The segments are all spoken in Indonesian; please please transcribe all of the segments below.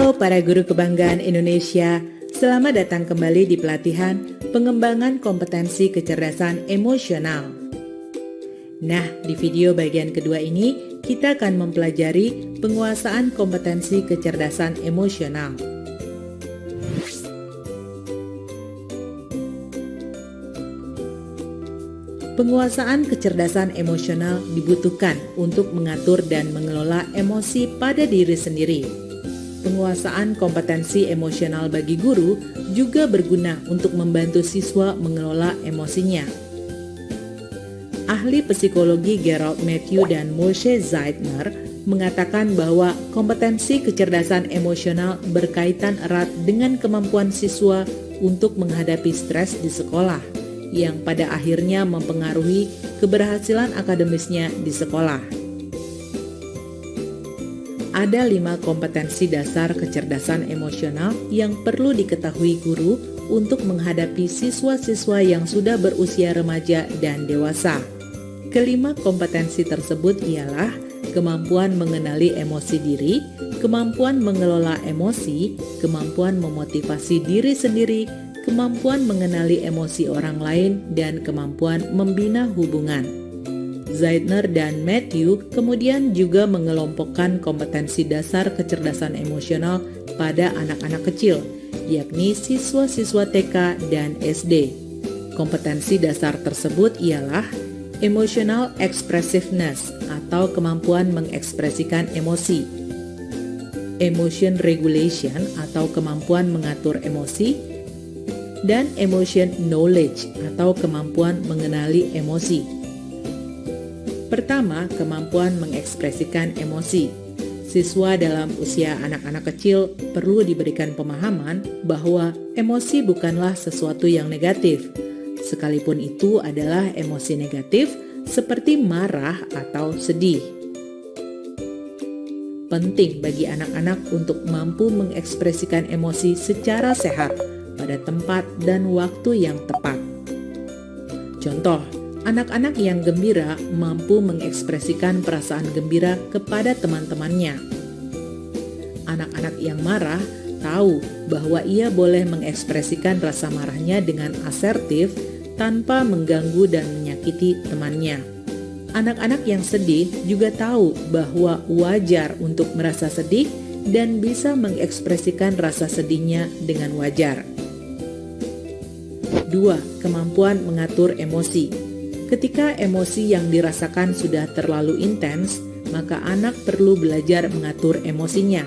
Halo para guru kebanggaan Indonesia, selamat datang kembali di pelatihan pengembangan kompetensi kecerdasan emosional. Nah, di video bagian kedua ini kita akan mempelajari penguasaan kompetensi kecerdasan emosional. Penguasaan kecerdasan emosional dibutuhkan untuk mengatur dan mengelola emosi pada diri sendiri. Penguasaan kompetensi emosional bagi guru juga berguna untuk membantu siswa mengelola emosinya. Ahli psikologi Gerald Matthew dan Moshe Zeidner mengatakan bahwa kompetensi kecerdasan emosional berkaitan erat dengan kemampuan siswa untuk menghadapi stres di sekolah, yang pada akhirnya mempengaruhi keberhasilan akademisnya di sekolah. Ada 5 kompetensi dasar kecerdasan emosional yang perlu diketahui guru untuk menghadapi siswa-siswa yang sudah berusia remaja dan dewasa. Kelima kompetensi tersebut ialah kemampuan mengenali emosi diri, kemampuan mengelola emosi, kemampuan memotivasi diri sendiri, kemampuan mengenali emosi orang lain, dan kemampuan membina hubungan. Zeidner dan Matthew kemudian juga mengelompokkan kompetensi dasar kecerdasan emosional pada anak-anak kecil, yakni siswa-siswa TK dan SD. Kompetensi dasar tersebut ialah emotional expressiveness atau kemampuan mengekspresikan emosi, emotion regulation atau kemampuan mengatur emosi, dan emotion knowledge atau kemampuan mengenali emosi. Pertama, kemampuan mengekspresikan emosi. Siswa dalam usia anak-anak kecil perlu diberikan pemahaman bahwa emosi bukanlah sesuatu yang negatif, sekalipun itu adalah emosi negatif seperti marah atau sedih. Penting bagi anak-anak untuk mampu mengekspresikan emosi secara sehat pada tempat dan waktu yang tepat. Contoh, anak-anak yang gembira mampu mengekspresikan perasaan gembira kepada teman-temannya. Anak-anak yang marah tahu bahwa ia boleh mengekspresikan rasa marahnya dengan asertif tanpa mengganggu dan menyakiti temannya. Anak-anak yang sedih juga tahu bahwa wajar untuk merasa sedih dan bisa mengekspresikan rasa sedihnya dengan wajar. 2. Kemampuan mengatur emosi. Ketika emosi yang dirasakan sudah terlalu intens, maka anak perlu belajar mengatur emosinya.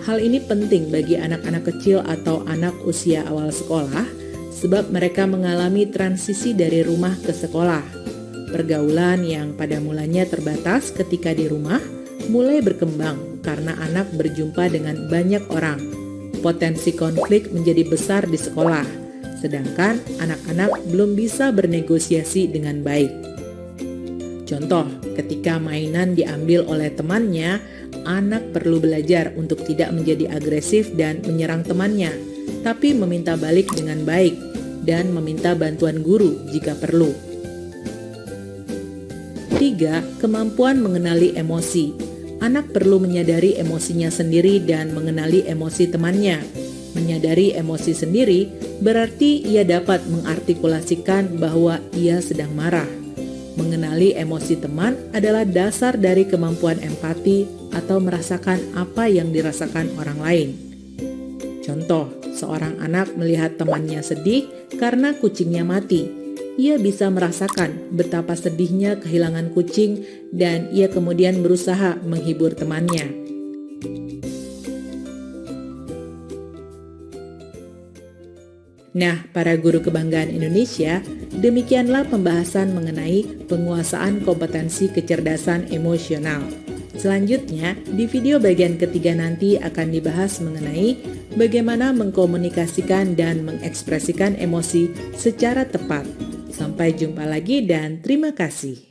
Hal ini penting bagi anak-anak kecil atau anak usia awal sekolah, sebab mereka mengalami transisi dari rumah ke sekolah. Pergaulan yang pada mulanya terbatas ketika di rumah, mulai berkembang karena anak berjumpa dengan banyak orang. Potensi konflik menjadi besar di sekolah, sedangkan anak-anak belum bisa bernegosiasi dengan baik. Contoh, ketika mainan diambil oleh temannya, anak perlu belajar untuk tidak menjadi agresif dan menyerang temannya, tapi meminta balik dengan baik dan meminta bantuan guru jika perlu. 3. Kemampuan mengenali emosi. Anak perlu menyadari emosinya sendiri dan mengenali emosi temannya. Menyadari emosi sendiri berarti ia dapat mengartikulasikan bahwa ia sedang marah. Mengenali emosi teman adalah dasar dari kemampuan empati atau merasakan apa yang dirasakan orang lain. Contoh, seorang anak melihat temannya sedih karena kucingnya mati. Ia bisa merasakan betapa sedihnya kehilangan kucing dan ia kemudian berusaha menghibur temannya. Nah, para guru kebanggaan Indonesia, demikianlah pembahasan mengenai penguasaan kompetensi kecerdasan emosional. Selanjutnya, di video bagian ketiga nanti akan dibahas mengenai bagaimana mengkomunikasikan dan mengekspresikan emosi secara tepat. Sampai jumpa lagi dan terima kasih.